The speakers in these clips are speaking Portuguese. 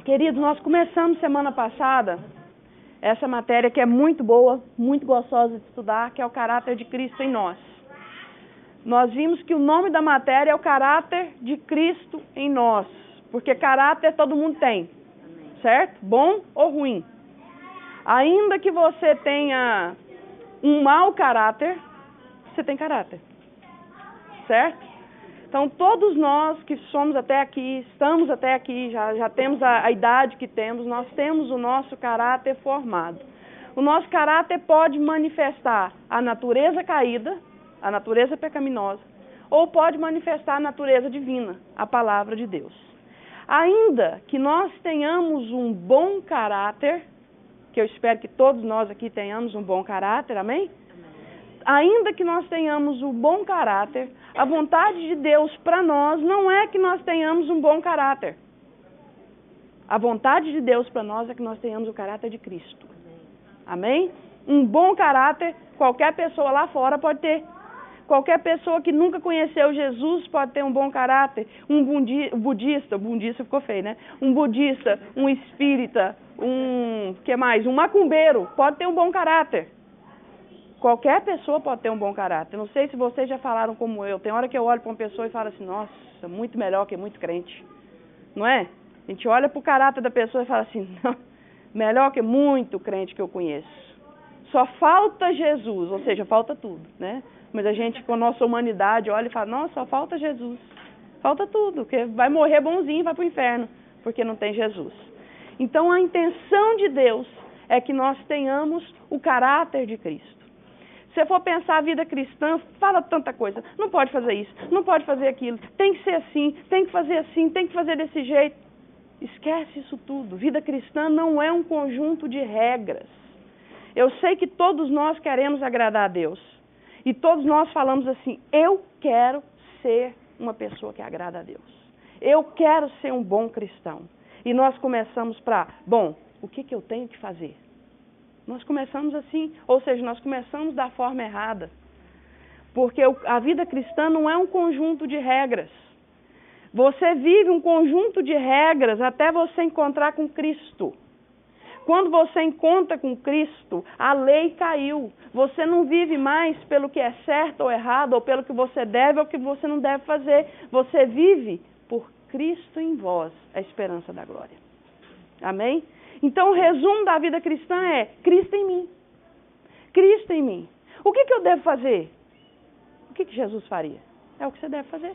Querido, nós começamos semana passada essa matéria que é muito boa, muito gostosa de estudar, que é o caráter de Cristo em nós. Nós vimos que o nome da matéria é o caráter de Cristo em nós, porque caráter todo mundo tem, certo? Bom ou ruim. Ainda que você tenha um mau caráter, você tem caráter, certo? Então, todos nós que somos até aqui, estamos até aqui, já temos a idade que temos, nós temos o nosso caráter formado. O nosso caráter pode manifestar a natureza caída, a natureza pecaminosa, ou pode manifestar a natureza divina, a palavra de Deus. Ainda que nós tenhamos um bom caráter, que eu espero que todos nós aqui tenhamos um bom caráter, amém? Ainda que nós tenhamos um bom caráter, a vontade de Deus para nós não é que nós tenhamos um bom caráter. A vontade de Deus para nós é que nós tenhamos o caráter de Cristo. Amém? Um bom caráter, qualquer pessoa lá fora pode ter. Qualquer pessoa que nunca conheceu Jesus pode ter um bom caráter. Um budista ficou feio, né? Um budista, um espírita, um macumbeiro pode ter um bom caráter. Qualquer pessoa pode ter um bom caráter. Não sei se vocês já falaram como eu. Tem hora que eu olho para uma pessoa e falo assim, nossa, muito melhor que muito crente. Não é? A gente olha para o caráter da pessoa e fala assim, não, melhor que muito crente que eu conheço. Só falta Jesus, ou seja, falta tudo, né? Mas a gente, com a nossa humanidade, olha e fala, nossa, só falta Jesus. Falta tudo, porque vai morrer bonzinho e vai para o inferno, porque não tem Jesus. Então, a intenção de Deus é que nós tenhamos o caráter de Cristo. Se você for pensar a vida cristã, fala tanta coisa. Não pode fazer isso, não pode fazer aquilo. Tem que ser assim, tem que fazer assim, tem que fazer desse jeito. Esquece isso tudo. Vida cristã não é um conjunto de regras. Eu sei que todos nós queremos agradar a Deus. E todos nós falamos assim, eu quero ser uma pessoa que agrada a Deus. Eu quero ser um bom cristão. E nós começamos o que eu tenho que fazer? Nós começamos assim, ou seja, nós começamos da forma errada. Porque a vida cristã não é um conjunto de regras. Você vive um conjunto de regras até você encontrar com Cristo. Quando você encontra com Cristo, a lei caiu. Você não vive mais pelo que é certo ou errado, ou pelo que você deve ou que você não deve fazer. Você vive por Cristo em vós, a esperança da glória. Amém? Então, o resumo da vida cristã é Cristo em mim. Cristo em mim. O que eu devo fazer? O que Jesus faria? É o que você deve fazer.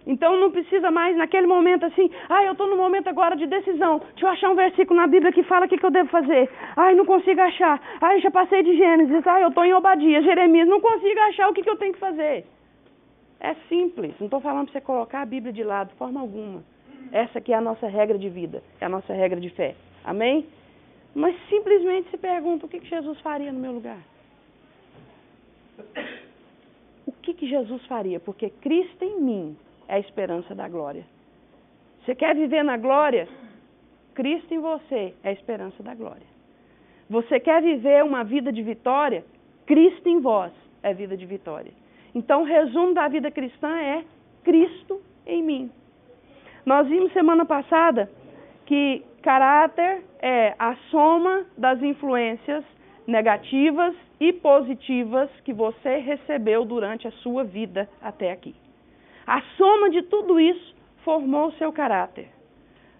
Então, não precisa mais, naquele momento assim, eu estou no momento agora de decisão. Deixa eu achar um versículo na Bíblia que fala o que eu devo fazer. Não consigo achar. Já passei de Gênesis. Eu estou em Obadias, Jeremias. Não consigo achar o que eu tenho que fazer. É simples. Não estou falando para você colocar a Bíblia de lado, de forma alguma. Essa aqui é a nossa regra de vida, é a nossa regra de fé. Amém? Mas simplesmente se pergunta, o que Jesus faria no meu lugar? O que Jesus faria? Porque Cristo em mim é a esperança da glória. Você quer viver na glória? Cristo em você é a esperança da glória. Você quer viver uma vida de vitória? Cristo em vós é vida de vitória. Então, o resumo da vida cristã é Cristo em mim. Nós vimos semana passada que caráter é a soma das influências negativas e positivas que você recebeu durante a sua vida até aqui. A soma de tudo isso formou o seu caráter.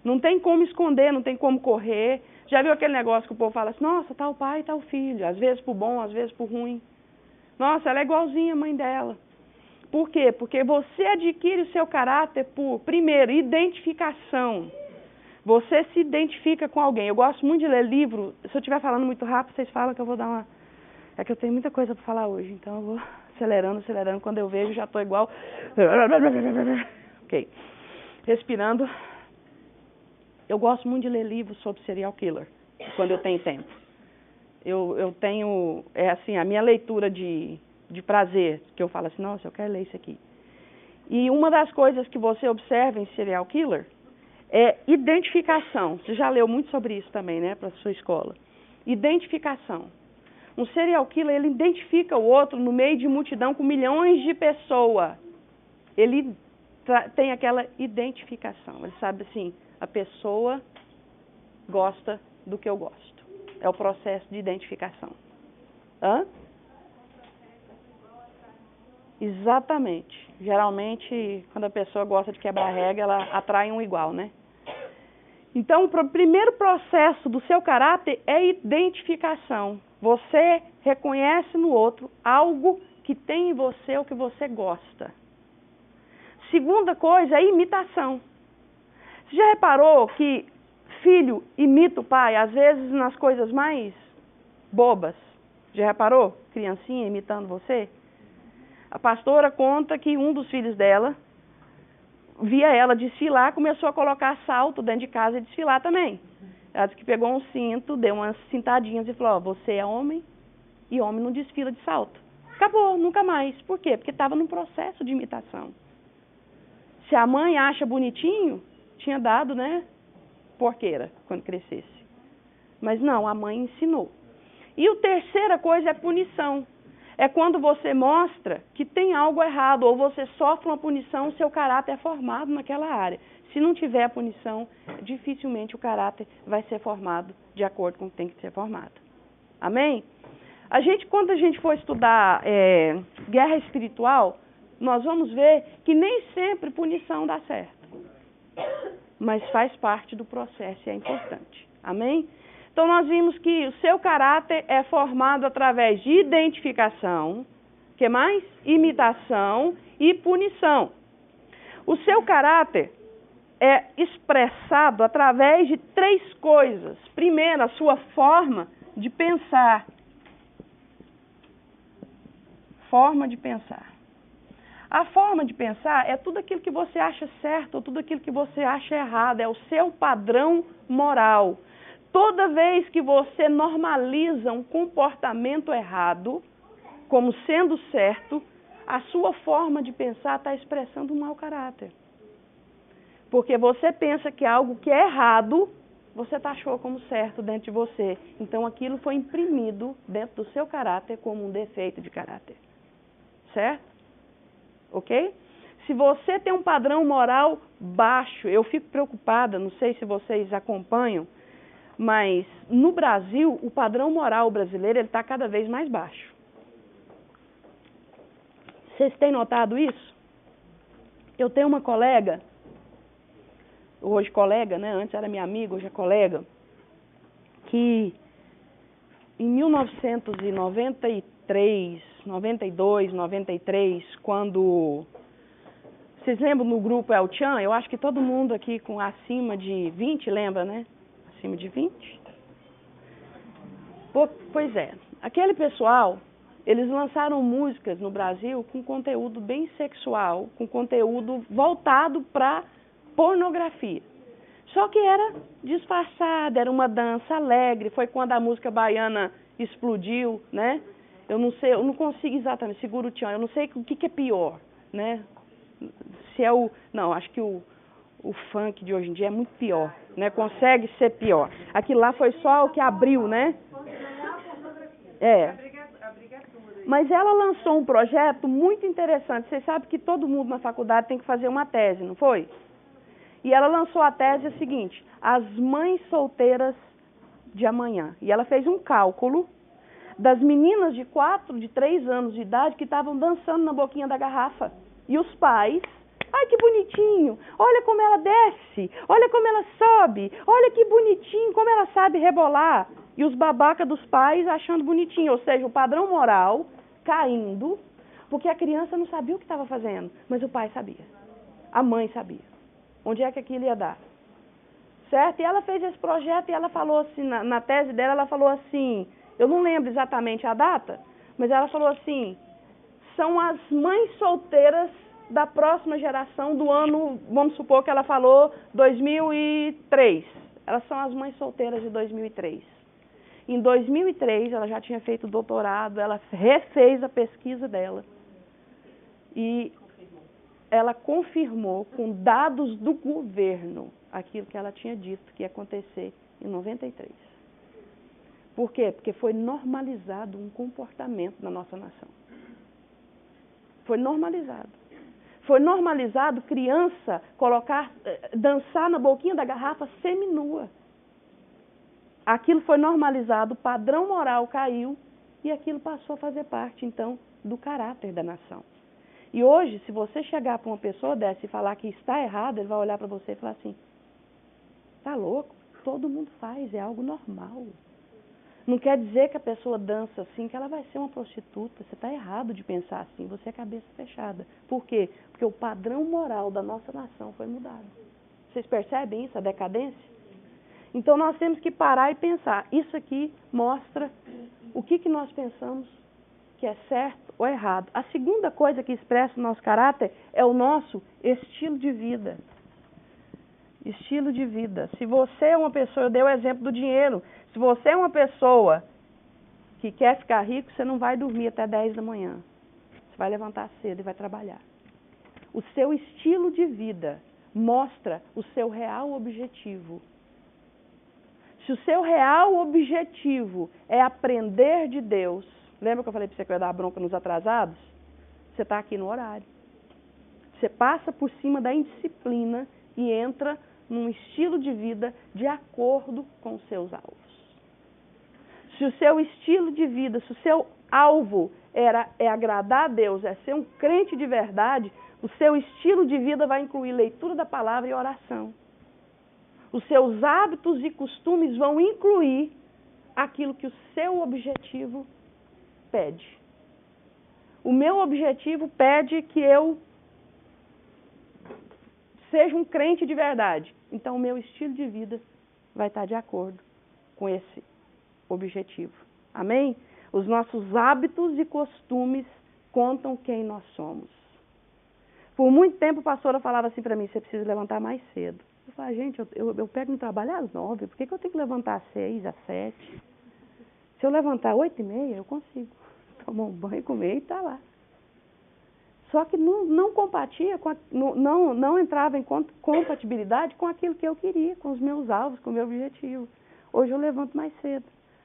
Não tem como esconder, não tem como correr. Já viu aquele negócio que o povo fala assim, nossa, tal pai, tal filho, às vezes por bom, às vezes por ruim. Nossa, ela é igualzinha a mãe dela. Por quê? Porque você adquire o seu caráter por, primeiro, identificação. Você se identifica com alguém. Eu gosto muito de ler livro. Se eu estiver falando muito rápido, vocês falam que eu vou dar uma... É que eu tenho muita coisa para falar hoje, então eu vou acelerando. Quando eu vejo, já estou igual... Ok. Respirando. Eu gosto muito de ler livros sobre serial killer, quando eu tenho tempo. Eu tenho, a minha leitura de prazer, que eu falo assim, nossa, eu quero ler isso aqui. E uma das coisas que você observa em serial killer é identificação. Você já leu muito sobre isso também, né, para a sua escola. Identificação. Um serial killer, ele identifica o outro no meio de multidão com milhões de pessoas. Ele tem aquela identificação. Ele sabe assim, a pessoa gosta do que eu gosto. É o processo de identificação. Hã? Exatamente. Geralmente, quando a pessoa gosta de quebrar regra, ela atrai um igual, né? Então, o primeiro processo do seu caráter é identificação. Você reconhece no outro algo que tem em você ou que você gosta. Segunda coisa é imitação. Você já reparou que filho imita o pai, às vezes nas coisas mais bobas? Já reparou? Criancinha imitando você? A pastora conta que um dos filhos dela via ela desfilar, começou a colocar salto dentro de casa e desfilar também. Ela disse que pegou um cinto, deu umas cintadinhas e falou, ó, você é homem e homem não desfila de salto. Acabou, nunca mais. Por quê? Porque estava num processo de imitação. Se a mãe acha bonitinho, tinha dado, né, porqueira quando crescesse. Mas não, a mãe ensinou. E a terceira coisa é punição. É quando você mostra que tem algo errado ou você sofre uma punição, seu caráter é formado naquela área. Se não tiver a punição, dificilmente o caráter vai ser formado de acordo com o que tem que ser formado. Amém? Quando a gente for estudar guerra espiritual, nós vamos ver que nem sempre punição dá certo. Mas faz parte do processo e é importante. Amém? Então, nós vimos que o seu caráter é formado através de identificação, que mais? Imitação e punição. O seu caráter é expressado através de 3 coisas. Primeiro, a sua forma de pensar. Forma de pensar. A forma de pensar é tudo aquilo que você acha certo ou tudo aquilo que você acha errado. É o seu padrão moral. Toda vez que você normaliza um comportamento errado, como sendo certo, a sua forma de pensar está expressando um mau caráter. Porque você pensa que algo que é errado, você taxou como certo dentro de você. Então aquilo foi imprimido dentro do seu caráter como um defeito de caráter. Certo? Ok? Se você tem um padrão moral baixo, eu fico preocupada, não sei se vocês acompanham, mas no Brasil, o padrão moral brasileiro está cada vez mais baixo. Vocês têm notado isso? Eu tenho uma colega, hoje colega, né? Antes era minha amiga, hoje é colega, que em 1993, 92, 93, quando... Vocês lembram no grupo El Chan? Eu acho que todo mundo aqui com acima de 20 lembra, né? Acima de 20? Pois é. Aquele pessoal, eles lançaram músicas no Brasil com conteúdo bem sexual, com conteúdo voltado para pornografia. Só que era disfarçada, era uma dança alegre. Foi quando a música baiana explodiu, né? Eu não sei, eu não consigo exatamente, segura o tchan, eu não sei o que é pior, né? Se é o... Não, acho que o funk de hoje em dia é muito pior, né? Consegue ser pior. Aquilo lá foi só o que abriu, né? É. Mas ela lançou um projeto muito interessante. Vocês sabem que todo mundo na faculdade tem que fazer uma tese, não foi? E ela lançou a tese seguinte, As Mães Solteiras de Amanhã. E ela fez um cálculo das meninas de 3 anos de idade que estavam dançando na boquinha da garrafa. E os pais, ai que bonitinho, olha como ela desce, olha como ela sobe, olha que bonitinho, como ela sabe rebolar. E os babacas dos pais achando bonitinho, ou seja, o padrão moral caindo, porque a criança não sabia o que estava fazendo, mas o pai sabia, a mãe sabia. Onde é que aquilo ia dar? Certo? E ela fez esse projeto e ela falou assim, na tese dela, ela falou assim, eu não lembro exatamente a data, mas ela falou assim, são as mães solteiras da próxima geração do ano, vamos supor que ela falou 2003. Elas são as mães solteiras de 2003. Em 2003, ela já tinha feito doutorado, ela refez a pesquisa dela. E ela confirmou com dados do governo aquilo que ela tinha dito que ia acontecer em 93. Por quê? Porque foi normalizado um comportamento na nossa nação. Foi normalizado. Foi normalizado criança dançar na boquinha da garrafa seminua. Aquilo foi normalizado, o padrão moral caiu e aquilo passou a fazer parte, então, do caráter da nação. E hoje, se você chegar para uma pessoa dessa e falar que está errado, ele vai olhar para você e falar assim, tá louco? Todo mundo faz, é algo normal. Não quer dizer que a pessoa dança assim, que ela vai ser uma prostituta. Você está errado de pensar assim, você é cabeça fechada. Por quê? Porque o padrão moral da nossa nação foi mudado. Vocês percebem isso, a decadência? Então nós temos que parar e pensar. Isso aqui mostra o que nós pensamos que é certo ou errado. A segunda coisa que expressa o nosso caráter é o nosso estilo de vida. Estilo de vida. Se você é uma pessoa, eu dei o exemplo do dinheiro. Se você é uma pessoa que quer ficar rico, você não vai dormir até 10 da manhã. Você vai levantar cedo e vai trabalhar. O seu estilo de vida mostra o seu real objetivo. Se o seu real objetivo é aprender de Deus, lembra que eu falei para você que eu ia dar bronca nos atrasados? Você está aqui no horário. Você passa por cima da indisciplina e entra num estilo de vida de acordo com os seus alvos. Se o seu estilo de vida, se o seu alvo é agradar a Deus, é ser um crente de verdade, o seu estilo de vida vai incluir leitura da palavra e oração. Os seus hábitos e costumes vão incluir aquilo que o seu objetivo pede. O meu objetivo pede que eu seja um crente de verdade. Então, o meu estilo de vida vai estar de acordo com esse objetivo. Amém? Os nossos hábitos e costumes contam quem nós somos. Por muito tempo, a pastora falava assim para mim, você precisa levantar mais cedo. Eu falava, gente, eu pego no trabalho às 9, por que eu tenho que levantar às 6, às 7? Se eu levantar às 8h30, eu consigo tomar um banho, comer e estar lá. Só que não compatia, não entrava em compatibilidade com aquilo que eu queria, com os meus alvos, com o meu objetivo. Hoje eu levanto mais cedo.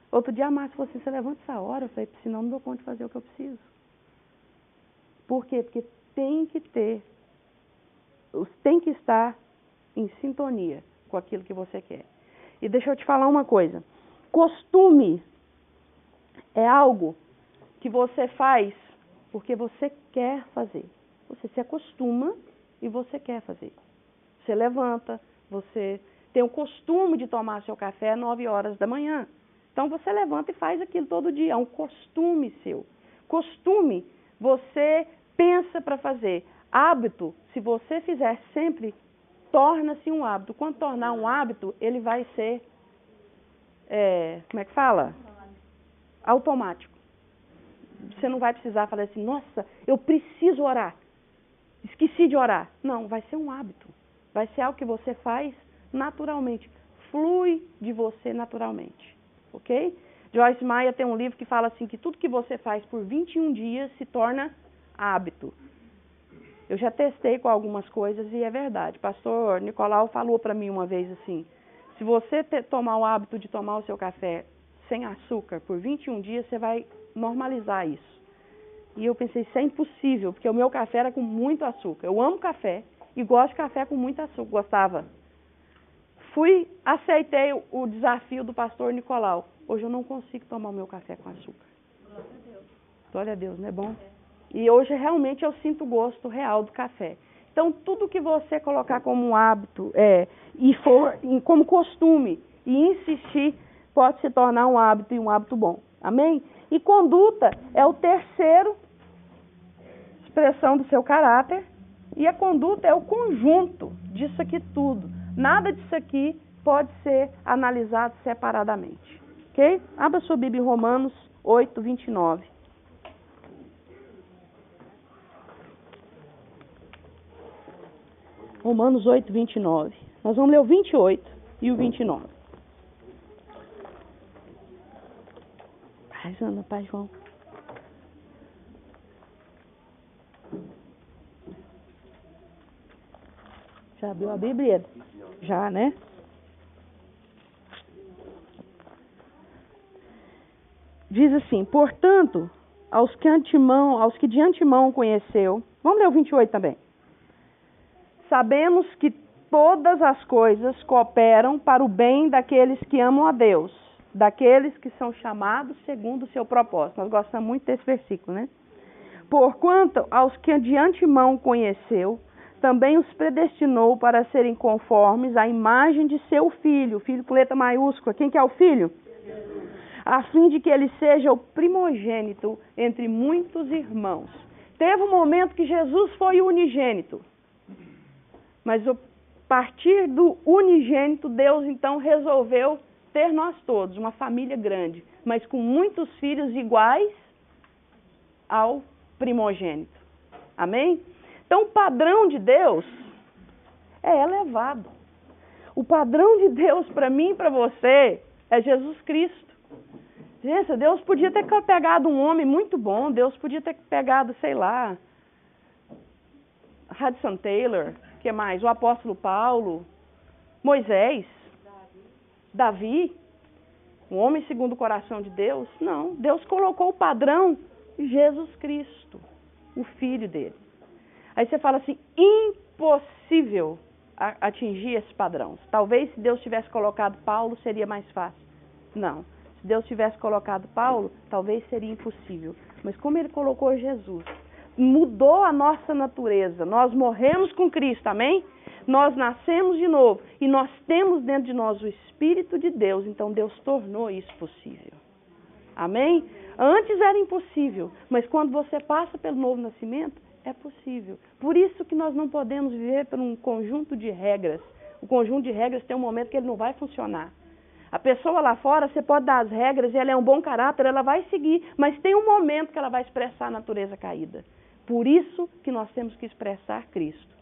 Outro dia a Márcia falou assim, você levanta essa hora? Eu falei, senão não dou conta de fazer o que eu preciso. Por quê? Porque tem que estar em sintonia com aquilo que você quer. E deixa eu te falar uma coisa. Costume é algo que você faz porque você quer fazer. Você se acostuma e você quer fazer. Você levanta, você tem o costume de tomar seu café às 9 horas da manhã. Então você levanta e faz aquilo todo dia. É um costume seu. Costume, você pensa para fazer. Hábito, se você fizer sempre, torna-se um hábito. Quando tornar um hábito, ele vai ser, como é que fala? Automático. Você não vai precisar falar assim, nossa, eu preciso orar. Esqueci de orar. Não, vai ser um hábito. Vai ser algo que você faz naturalmente. Flui de você naturalmente. Ok? Joyce Meyer tem um livro que fala assim, que tudo que você faz por 21 dias se torna hábito. Eu já testei com algumas coisas e é verdade. Pastor Nicolau falou para mim uma vez assim, se você tomar o hábito de tomar o seu café sem açúcar por 21 dias, você vai normalizar isso. E eu pensei, isso é impossível, porque o meu café era com muito açúcar. Eu amo café e gosto de café com muito açúcar, gostava. Aceitei o desafio do pastor Nicolau. Hoje eu não consigo tomar o meu café com açúcar. Glória a Deus. Glória a Deus, não é bom? E hoje realmente eu sinto o gosto real do café. Então tudo que você colocar como um hábito e for como costume e insistir, pode se tornar um hábito e um hábito bom. Amém? E conduta é o terceiro expressão do seu caráter. E a conduta é o conjunto disso aqui tudo. Nada disso aqui pode ser analisado separadamente. Ok? Abra sua Bíblia em Romanos 8, 29. Romanos 8, 29. Nós vamos ler o 28 e o 29. Paz, Ana, paz, João. Já abriu a Bíblia? Já, né? Diz assim, portanto, aos que de antemão conheceu... Vamos ler o 28 também. sabemos que todas as coisas cooperam para o bem daqueles que amam a Deus, daqueles que são chamados segundo o seu propósito. Nós gostamos muito desse versículo, né? Porquanto aos que de antemão conheceu, também os predestinou para serem conformes à imagem de seu filho, filho com letra maiúscula. Quem que é o filho? Jesus. A fim de que ele seja o primogênito entre muitos irmãos. Teve um momento que Jesus foi o unigênito, mas a partir do unigênito, Deus então resolveu ter nós todos, uma família grande, mas com muitos filhos iguais ao primogênito. Amém? Então, o padrão de Deus é elevado. O padrão de Deus para mim e para você é Jesus Cristo. Gente, Deus podia ter pegado um homem muito bom, Deus podia ter pegado, sei lá, Hudson Taylor, que mais? O apóstolo Paulo, Moisés, Davi, um homem segundo o coração de Deus. Não, Deus colocou o padrão de Jesus Cristo, o Filho dele. Aí você fala assim, impossível atingir esse padrão. Talvez se Deus tivesse colocado Paulo, seria mais fácil. Não, se Deus tivesse colocado Paulo, talvez seria impossível. Mas como ele colocou Jesus, mudou a nossa natureza. Nós morremos com Cristo, amém? Nós nascemos de novo e nós temos dentro de nós o Espírito de Deus. Então Deus tornou isso possível. Amém? Antes era impossível, mas quando você passa pelo novo nascimento, é possível. Por isso que nós não podemos viver por um conjunto de regras. O conjunto de regras tem um momento que ele não vai funcionar. A pessoa lá fora, você pode dar as regras e ela é um bom caráter, ela vai seguir, mas tem um momento que ela vai expressar a natureza caída. Por isso que nós temos que expressar Cristo.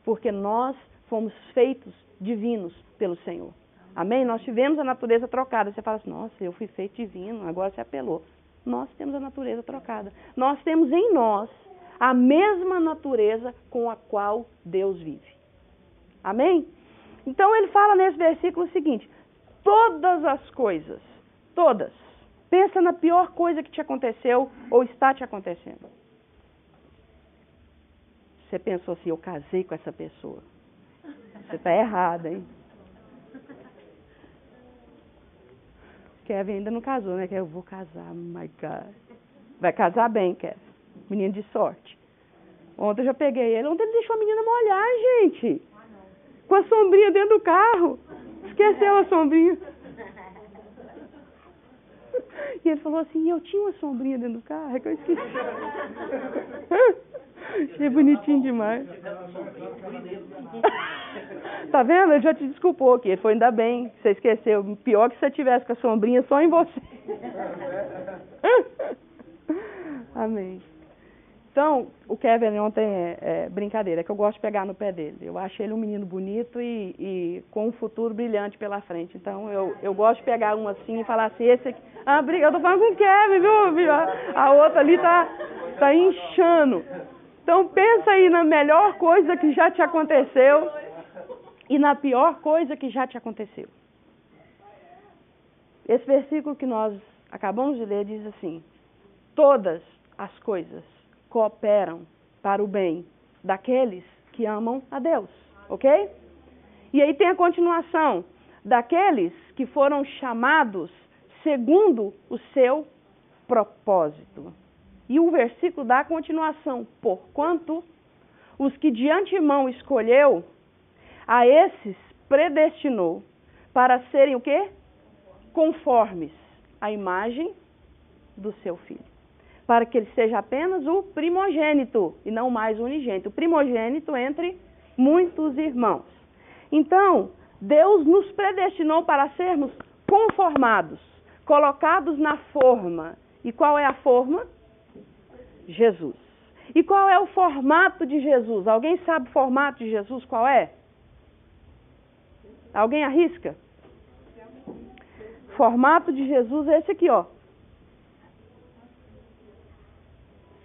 Porque nós fomos feitos divinos pelo Senhor. Amém? Nós tivemos a natureza trocada. Você fala assim, nossa, eu fui feito divino, agora você apelou. Nós temos a natureza trocada. Nós temos em nós a mesma natureza com a qual Deus vive. Amém? Então ele fala nesse versículo o seguinte, todas as coisas, todas, pensa na pior coisa que te aconteceu ou está te acontecendo. Você pensou assim, eu casei com essa pessoa. Você está errada, hein? Kevin ainda não casou, né? Eu vou casar, my God. Vai casar bem, Kevin. Menino de sorte. Ontem eu já peguei ele. Ontem ele deixou a menina molhar, gente. Com a sombrinha dentro do carro. Esqueceu a sombrinha. E ele falou assim, eu tinha uma sombrinha dentro do carro, é que eu esqueci. Achei bonitinho demais. Tá vendo? Ele já te desculpou aqui. Ele foi ainda bem. Você esqueceu. Pior que se você tivesse com a sombrinha só em você. Amém. Então, o Kevin ontem é brincadeira, é que eu gosto de pegar no pé dele. Eu acho ele um menino bonito e com um futuro brilhante pela frente. Então, eu gosto de pegar um assim e falar assim, esse aqui... Ah, eu tô falando com o Kevin, viu? A outra ali tá inchando. Então, pensa aí na melhor coisa que já te aconteceu e na pior coisa que já te aconteceu. Esse versículo que nós acabamos de ler diz assim, todas as coisas cooperam para o bem daqueles que amam a Deus, ok? E aí tem a continuação, daqueles que foram chamados segundo o seu propósito. E o versículo dá a continuação, porquanto os que de antemão escolheu, a esses predestinou para serem o quê? Conformes à imagem do seu filho. Para que ele seja apenas o primogênito e não mais o unigênito. O primogênito entre muitos irmãos. Então, Deus nos predestinou para sermos conformados, colocados na forma. E qual é a forma? Jesus. E qual é o formato de Jesus? Alguém sabe o formato de Jesus qual é? Alguém arrisca? O formato de Jesus é esse aqui, ó.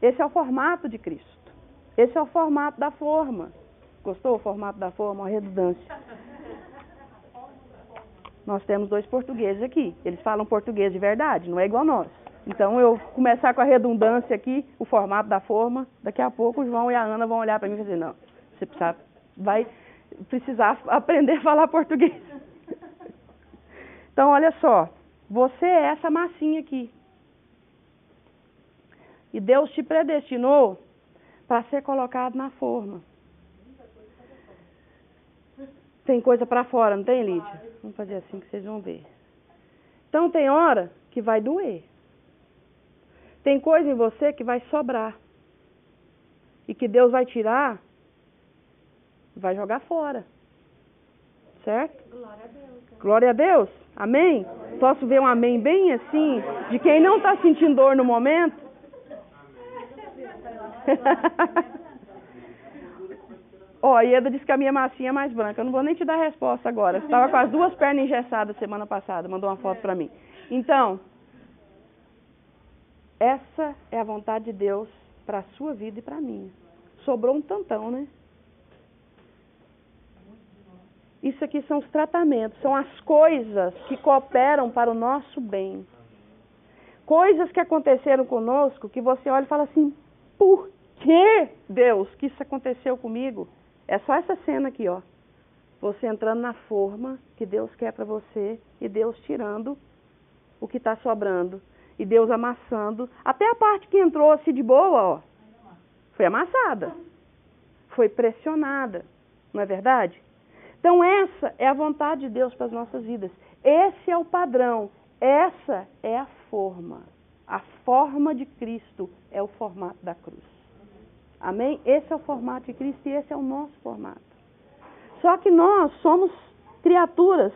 Esse é o formato de Cristo. Esse é o formato da forma. Gostou o formato da forma? Uma redundância. Nós temos 2 portugueses aqui. Eles falam português de verdade, não é igual nós. Então, eu começar com a redundância aqui, o formato da forma, daqui a pouco o João e a Ana vão olhar para mim e dizer, não, você precisa vai precisar aprender a falar português. Então, olha só, você é essa massinha aqui. E Deus te predestinou para ser colocado na forma. Tem coisa para fora, não tem, Lídia? Vamos fazer assim que vocês vão ver. Então, tem hora que vai doer. Tem coisa em você que vai sobrar. E que Deus vai tirar, vai jogar fora. Certo? Glória a Deus. Glória a Deus. Amém? Posso ver um amém bem assim, de quem não está sentindo dor no momento? Ó, a Ieda disse que a minha massinha é mais branca. Eu não vou nem te dar a resposta agora. Você estava com as duas pernas engessadas semana passada. Mandou uma foto para mim. Então, essa é a vontade de Deus para a sua vida e para a minha. Sobrou um tantão, né? Isso aqui são os tratamentos. São as coisas que cooperam para o nosso bem. Coisas que aconteceram conosco que você olha e fala assim, por que, Deus, que isso aconteceu comigo? É só essa cena aqui, ó. Você entrando na forma que Deus quer para você e Deus tirando o que está sobrando. E Deus amassando. Até a parte que entrou assim de boa, ó, foi amassada. Foi pressionada. Não é verdade? Então essa é a vontade de Deus para as nossas vidas. Esse é o padrão. Essa é a forma. A forma de Cristo é o formato da cruz. Amém? Esse é o formato de Cristo e esse é o nosso formato. Só que nós somos criaturas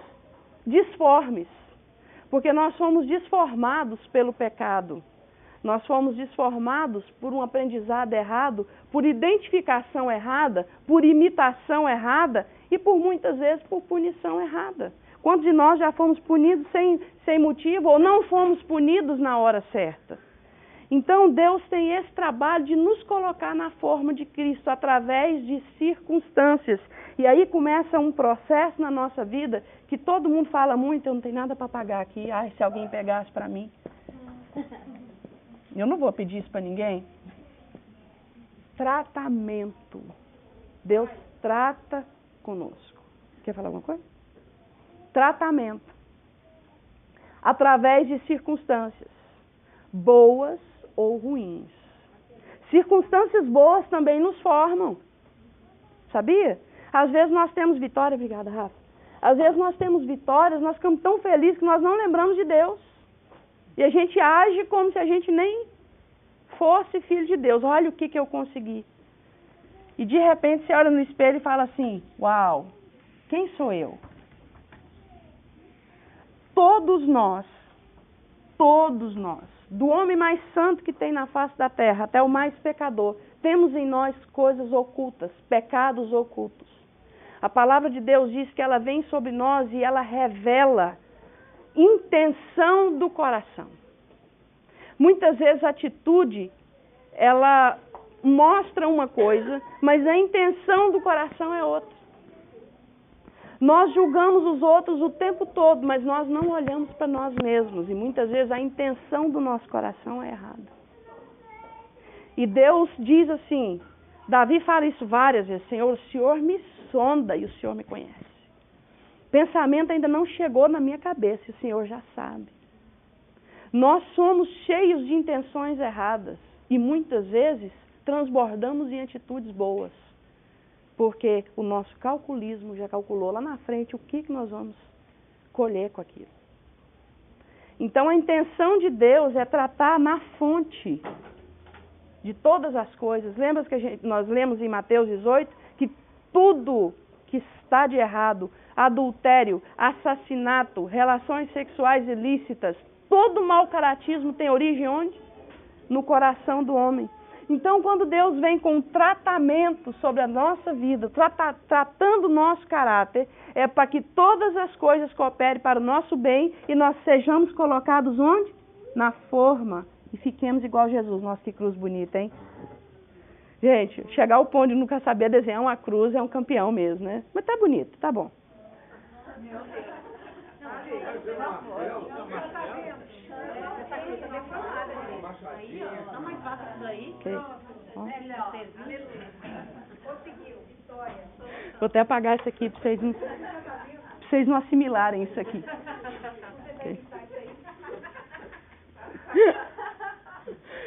disformes. Porque nós somos desformados pelo pecado. Nós fomos desformados por um aprendizado errado, por identificação errada, por imitação errada e por muitas vezes por punição errada. Quantos de nós já fomos punidos sem motivo ou não fomos punidos na hora certa? Então Deus tem esse trabalho de nos colocar na forma de Cristo através de circunstâncias. E aí começa um processo na nossa vida que todo mundo fala muito, eu não tenho nada para pagar aqui, ai, se alguém pegasse para mim. Eu não vou pedir isso para ninguém. Tratamento. Deus trata conosco. Quer falar alguma coisa? Tratamento. Através de circunstâncias, boas ou ruins. Circunstâncias boas também nos formam. Sabia? Às vezes nós temos vitória, obrigada, Rafa. Às vezes nós temos vitórias, nós ficamos tão felizes que nós não lembramos de Deus. E a gente age como se a gente nem fosse filho de Deus. Olha o que eu consegui. E de repente você olha no espelho e fala assim, uau, quem sou eu? Todos nós, do homem mais santo que tem na face da terra até o mais pecador, temos em nós coisas ocultas, pecados ocultos. A palavra de Deus diz que ela vem sobre nós e ela revela intenção do coração. Muitas vezes a atitude, ela mostra uma coisa, mas a intenção do coração é outra. Nós julgamos os outros o tempo todo, mas nós não olhamos para nós mesmos. E muitas vezes a intenção do nosso coração é errada. E Deus diz assim, Davi fala isso várias vezes, Senhor, o Senhor me sonda e o Senhor me conhece. Pensamento ainda não chegou na minha cabeça e o Senhor já sabe. Nós somos cheios de intenções erradas e muitas vezes transbordamos em atitudes boas. Porque o nosso calculismo já calculou lá na frente o que nós vamos colher com aquilo. Então a intenção de Deus é tratar na fonte de todas as coisas. Lembra que nós lemos em Mateus 18 que tudo que está de errado, adultério, assassinato, relações sexuais ilícitas, todo mau caratismo tem origem onde? No coração do homem. Então, quando Deus vem com um tratamento sobre a nossa vida, tratando o nosso caráter, é para que todas as coisas cooperem para o nosso bem e nós sejamos colocados onde? Na forma. E fiquemos igual Jesus. Nossa, que cruz bonita, hein? Gente, chegar ao ponto de nunca saber desenhar uma cruz é um campeão mesmo, né? Mas tá bonito, tá bom. Meu Deus. Aí, ó, dá mais fácil isso aí. Ó. Vou até apagar isso aqui para vocês não assimilarem isso aqui. Okay.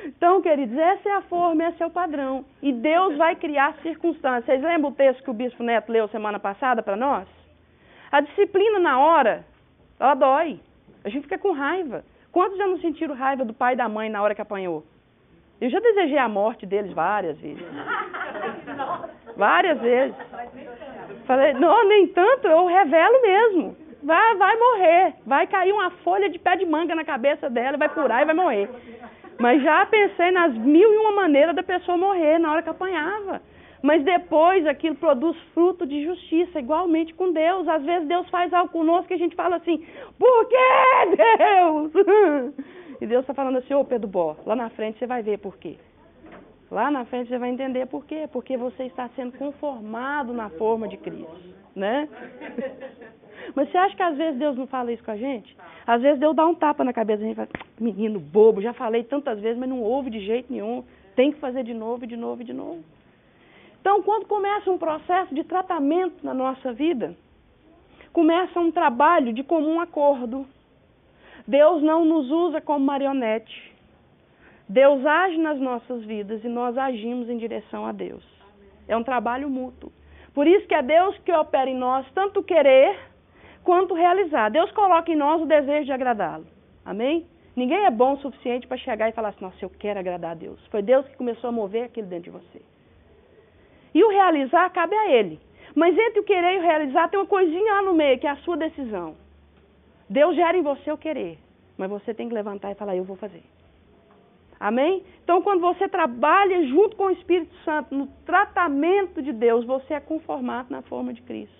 Então, queridos, essa é a forma, esse é o padrão. E Deus vai criar circunstâncias. Vocês lembram o texto que o Bispo Neto leu semana passada para nós? A disciplina na hora, ela dói. A gente fica com raiva. Quantos já não sentiram raiva do pai e da mãe na hora que apanhou? Eu já desejei a morte deles várias vezes. Várias vezes. Falei, não, nem tanto, eu revelo mesmo. Vai morrer. Vai cair uma folha de pé de manga na cabeça dela, vai furar e vai morrer. Mas já pensei nas 1001 maneiras da pessoa morrer na hora que apanhava. Mas depois aquilo produz fruto de justiça, igualmente com Deus. Às vezes Deus faz algo conosco que a gente fala assim, por que Deus? E Deus está falando assim, ô Pedro Bó, lá na frente você vai ver por quê. Lá na frente você vai entender por quê. Porque você está sendo conformado na forma de Cristo, né? Mas você acha que às vezes Deus não fala isso com a gente? Às vezes Deus dá um tapa na cabeça, a gente fala, menino bobo, já falei tantas vezes, mas não ouve de jeito nenhum. Tem que fazer de novo, de novo, de novo. Então, quando começa um processo de tratamento na nossa vida, começa um trabalho de comum acordo. Deus não nos usa como marionete. Deus age nas nossas vidas e nós agimos em direção a Deus. É um trabalho mútuo. Por isso que é Deus que opera em nós tanto querer quanto realizar. Deus coloca em nós o desejo de agradá-lo. Amém? Ninguém é bom o suficiente para chegar e falar assim, nossa, eu quero agradar a Deus. Foi Deus que começou a mover aquilo dentro de você. E o realizar cabe a Ele. Mas entre o querer e o realizar tem uma coisinha lá no meio, que é a sua decisão. Deus gera em você o querer, mas você tem que levantar e falar, eu vou fazer. Amém? Então, quando você trabalha junto com o Espírito Santo no tratamento de Deus, você é conformado na forma de Cristo.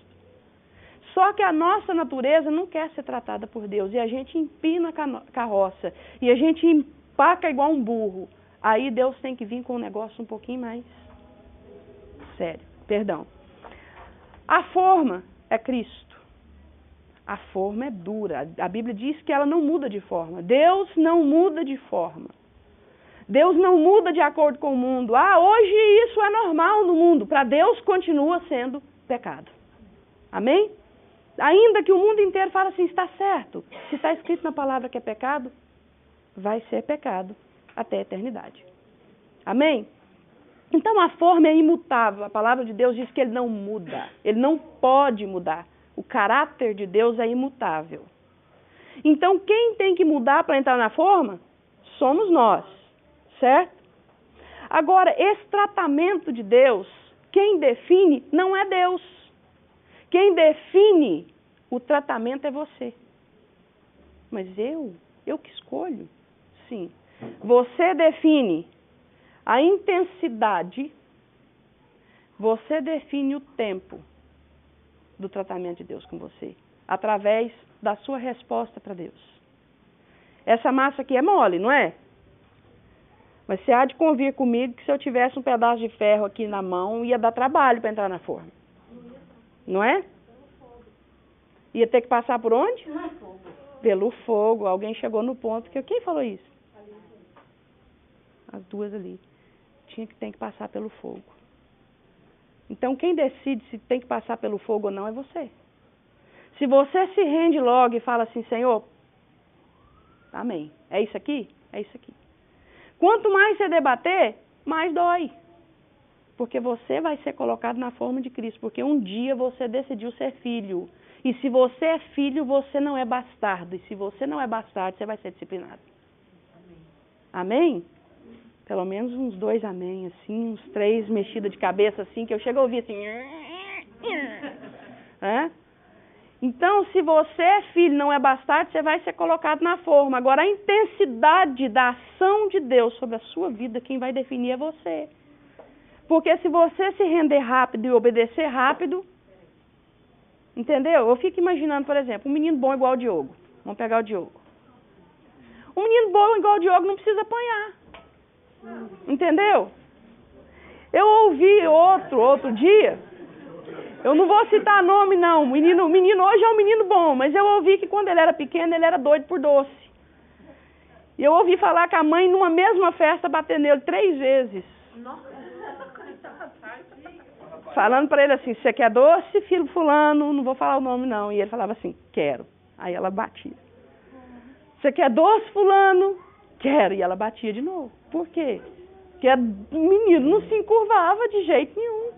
Só que a nossa natureza não quer ser tratada por Deus, e a gente empina a carroça, e a gente empaca igual um burro. Aí Deus tem que vir com um negócio um pouquinho mais sério. Perdão. A forma é Cristo. A forma é dura. A Bíblia diz que ela não muda de forma. Deus não muda de forma. Deus não muda de acordo com o mundo. Hoje isso é normal no mundo. Para Deus continua sendo pecado. Amém? Ainda que o mundo inteiro fale assim, está certo. Se está escrito na palavra que é pecado, vai ser pecado até a eternidade. Amém? Então a forma é imutável. A palavra de Deus diz que ele não muda. Ele não pode mudar. O caráter de Deus é imutável. Então quem tem que mudar para entrar na forma? Somos nós. Certo? Agora, esse tratamento de Deus, quem define não é Deus. Quem define o tratamento é você. Mas eu que escolho? Sim. Você define a intensidade, você define o tempo do tratamento de Deus com você, através da sua resposta para Deus. Essa massa aqui é mole, não é? Mas você há de convir comigo que se eu tivesse um pedaço de ferro aqui na mão, ia dar trabalho para entrar na forma. Não é? Ia ter que passar por onde? Pelo fogo. Alguém chegou no ponto que... Quem falou isso? As duas ali. Tem que passar pelo fogo. Então quem decide se tem que passar pelo fogo ou não é você. Se você se rende logo e fala assim, Senhor, amém. É isso aqui? É isso aqui. Quanto mais você debater, mais dói. Porque você vai ser colocado na forma de Cristo. Porque um dia você decidiu ser filho. E se você é filho, você não é bastardo. E se você não é bastardo, você vai ser disciplinado. Amém? Pelo menos uns 2 amém, assim, uns 3 mexidas de cabeça, assim, que eu chego a ouvir assim. É? Então, se você é filho, não é bastardo, você vai ser colocado na forma. Agora, a intensidade da ação de Deus sobre a sua vida, quem vai definir é você. Porque se você se render rápido e obedecer rápido, entendeu? Eu fico imaginando, por exemplo, um menino bom igual o Diogo. Vamos pegar o Diogo. Um menino bom igual o Diogo não precisa apanhar. Entendeu? Eu ouvi outro dia, eu não vou citar nome não, o menino hoje é um menino bom, mas eu ouvi que quando ele era pequeno, ele era doido por doce. E eu ouvi falar que a mãe, numa mesma festa, bateu nele 3 vezes. falando para ele assim, você quer doce, filho fulano? Não vou falar o nome não. E ele falava assim, quero. Aí ela batia. Você quer doce fulano? Quero. E ela batia de novo. Por quê? Porque o menino não se encurvava de jeito nenhum.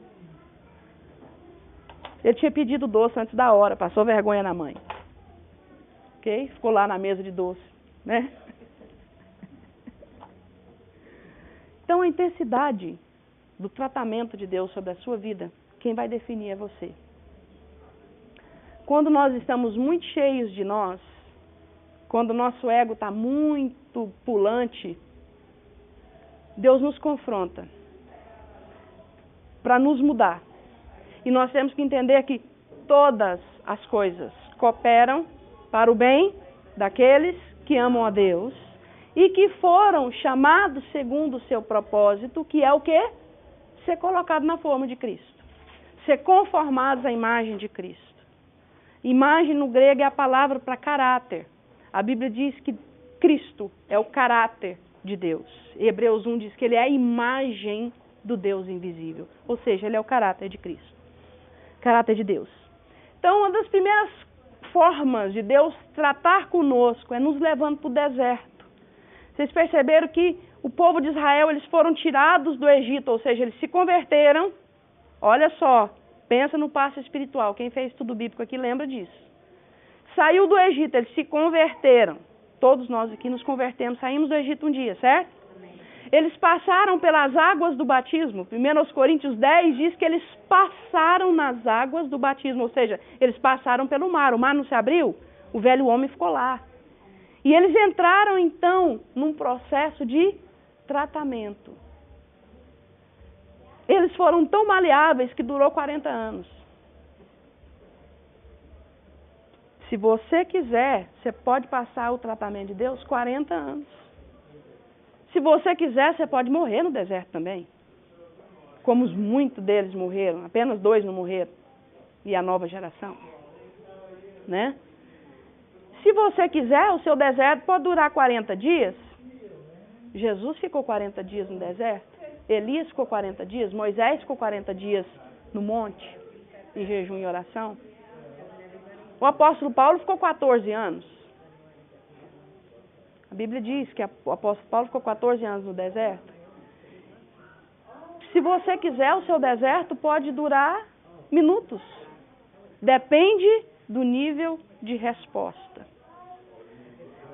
Ele tinha pedido doce antes da hora, passou vergonha na mãe. Ok? Ficou lá na mesa de doce, né? Então a intensidade do tratamento de Deus sobre a sua vida, quem vai definir é você. Quando nós estamos muito cheios de nós, quando o nosso ego está muito pulante, Deus nos confronta para nos mudar. E nós temos que entender que todas as coisas cooperam para o bem daqueles que amam a Deus e que foram chamados segundo o seu propósito, que é o quê? Ser colocado na forma de Cristo. Ser conformados à imagem de Cristo. Imagem no grego é a palavra para caráter. A Bíblia diz que Cristo é o caráter de Deus. Hebreus 1 diz que ele é a imagem do Deus invisível. Ou seja, ele é o caráter de Cristo. Caráter de Deus. Então, uma das primeiras formas de Deus tratar conosco é nos levando para o deserto. Vocês perceberam que o povo de Israel, eles foram tirados do Egito, ou seja, eles se converteram. Olha só, pensa no passo espiritual. Quem fez tudo bíblico aqui lembra disso. Saiu do Egito, eles se converteram. Todos nós aqui nos convertemos, saímos do Egito um dia, certo? Eles passaram pelas águas do batismo. 1 Coríntios 10 diz que eles passaram nas águas do batismo, ou seja, eles passaram pelo mar. O mar não se abriu, o velho homem ficou lá. E eles entraram, então, num processo de tratamento. Eles foram tão maleáveis que durou 40 anos. Se você quiser, você pode passar o tratamento de Deus 40 anos. Se você quiser, você pode morrer no deserto também. Como muitos deles morreram, apenas 2 não morreram. E a nova geração. Né? Se você quiser, o seu deserto pode durar 40 dias. Jesus ficou 40 dias no deserto. Elias ficou 40 dias. Moisés ficou 40 dias no monte, em jejum e oração. O apóstolo Paulo ficou 14 anos. A Bíblia diz que o apóstolo Paulo ficou 14 anos no deserto. Se você quiser, o seu deserto pode durar minutos. Depende do nível de resposta.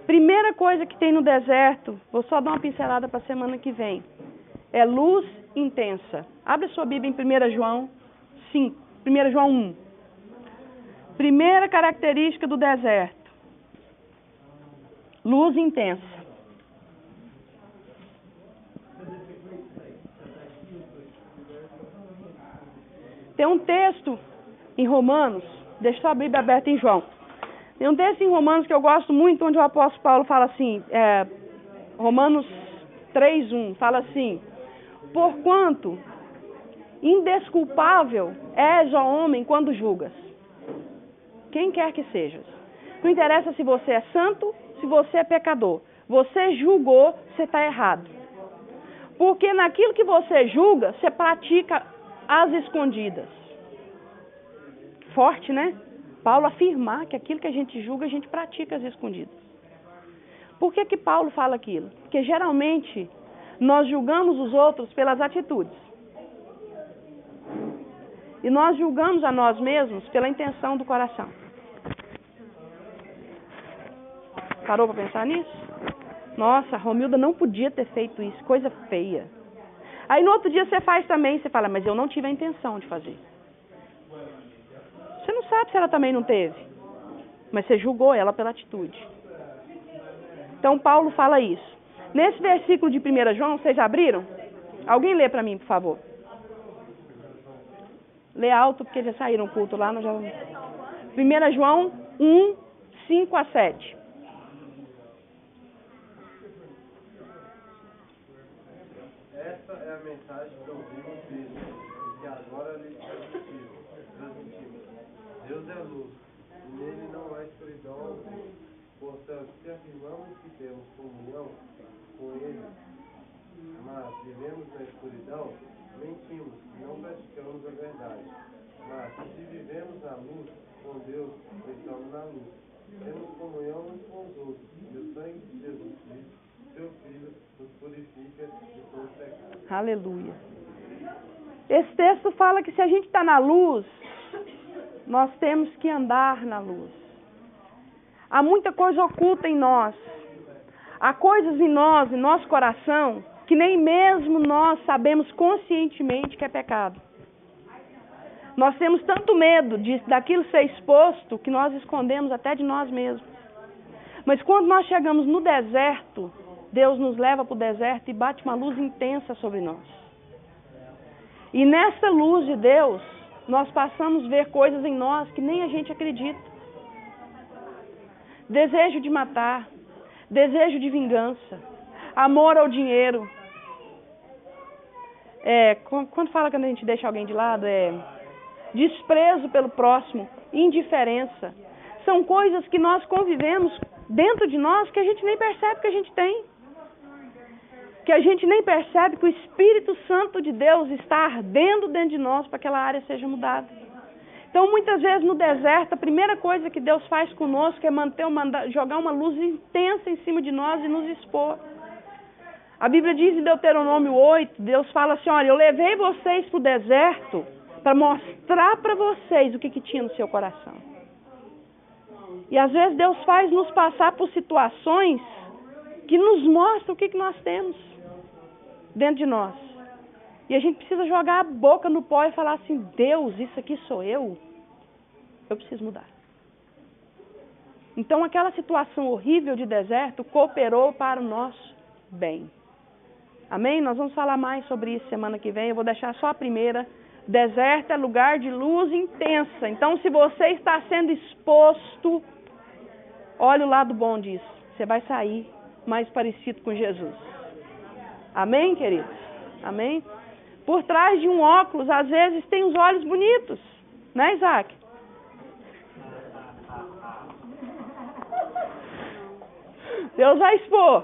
Primeira coisa que tem no deserto, vou só dar uma pincelada para a semana que vem, é luz intensa. Abre a sua Bíblia em 1 João 5, 1 João 1. Primeira característica do deserto. Luz intensa. Tem um texto em Romanos, deixa só a Bíblia aberta em João. Tem um texto em Romanos que eu gosto muito, onde o apóstolo Paulo fala assim, Romanos 3:1, fala assim, porquanto indesculpável és, ó homem, quando julgas. Quem quer que sejas. Não interessa se você é santo, se você é pecador. Você julgou, você está errado. Porque naquilo que você julga, você pratica às escondidas. Forte, né? Paulo afirmar que aquilo que a gente julga, a gente pratica às escondidas. Por que Paulo fala aquilo? Porque geralmente nós julgamos os outros pelas atitudes. E nós julgamos a nós mesmos pela intenção do coração. Parou para pensar nisso? Nossa, a Romilda não podia ter feito isso, coisa feia. Aí no outro dia você faz também, você fala, mas eu não tive a intenção de fazer. Você não sabe se ela também não teve, mas você julgou ela pela atitude. Então Paulo fala isso. Nesse versículo de 1 João, vocês já abriram? Alguém lê para mim, por favor. Lê alto, porque já saíram o culto lá. 1 João 1, 5 a 7. Esta é a mensagem que ouvimos dele, e que agora lhe transmitimos. Deus é luz, e nele não há escuridão alguma. Portanto, se afirmamos que temos comunhão com ele, mas vivemos na escuridão, mentimos e não praticamos a verdade. Mas se vivemos na luz, com Deus, estamos na luz. Temos comunhão uns com os outros, e o sangue de Jesus Cristo, seu Filho, nos purifica de todo pecado. Aleluia. Esse texto fala que se a gente está na luz, nós temos que andar na luz. Há muita coisa oculta em nós. Há coisas em nós, em nosso coração, que nem mesmo nós sabemos conscientemente que é pecado. Nós temos tanto medo daquilo ser exposto que nós escondemos até de nós mesmos. Mas quando nós chegamos no deserto, Deus nos leva para o deserto e bate uma luz intensa sobre nós. E nessa luz de Deus, nós passamos a ver coisas em nós que nem a gente acredita. Desejo de matar, desejo de vingança, amor ao dinheiro. Quando fala que a gente deixa alguém de lado, desprezo pelo próximo, indiferença. São coisas que nós convivemos dentro de nós que a gente nem percebe que a gente tem. Que a gente nem percebe que o Espírito Santo de Deus está ardendo dentro de nós para que aquela área seja mudada. Então, muitas vezes no deserto, a primeira coisa que Deus faz conosco é jogar uma luz intensa em cima de nós e nos expor. A Bíblia diz em Deuteronômio 8, Deus fala assim, olha, eu levei vocês para o deserto para mostrar para vocês o que tinha no seu coração. E às vezes Deus faz nos passar por situações que nos mostram o que nós temos dentro de nós. E a gente precisa jogar a boca no pó e falar assim, Deus, isso aqui sou eu preciso mudar. Então aquela situação horrível de deserto cooperou para o nosso bem. Amém? Nós vamos falar mais sobre isso semana que vem, eu vou deixar só a primeira. Deserto é lugar de luz intensa. Então se você está sendo exposto, olha o lado bom disso. Você vai sair mais parecido com Jesus. Amém, queridos? Amém? Por trás de um óculos, às vezes, tem os olhos bonitos. Né, Isaac? Deus vai expor.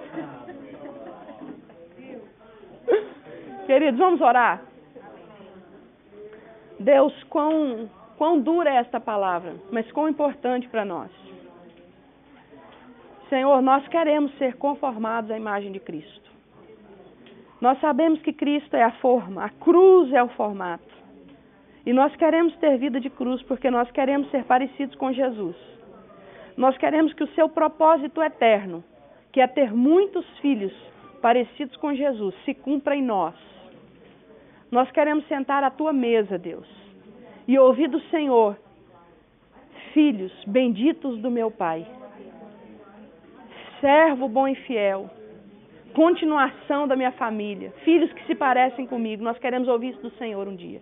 Queridos, vamos orar? Deus, quão dura é esta palavra, mas quão importante para nós. Senhor, nós queremos ser conformados à imagem de Cristo. Nós sabemos que Cristo é a forma, a cruz é o formato. E nós queremos ter vida de cruz porque nós queremos ser parecidos com Jesus. Nós queremos que o seu propósito eterno, que é ter muitos filhos parecidos com Jesus, se cumpra em nós. Nós queremos sentar à tua mesa, Deus, e ouvir do Senhor, filhos benditos do meu Pai, servo bom e fiel, continuação da minha família, filhos que se parecem comigo. Nós queremos ouvir isso do Senhor um dia.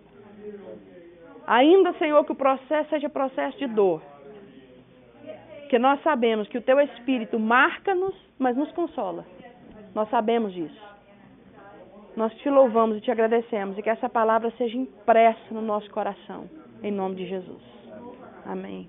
Ainda, Senhor, que o processo seja processo de dor, porque nós sabemos que o teu Espírito marca-nos, mas nos consola. Nós sabemos disso. Nós te louvamos e te agradecemos e que essa palavra seja impressa no nosso coração, em nome de Jesus. Amém.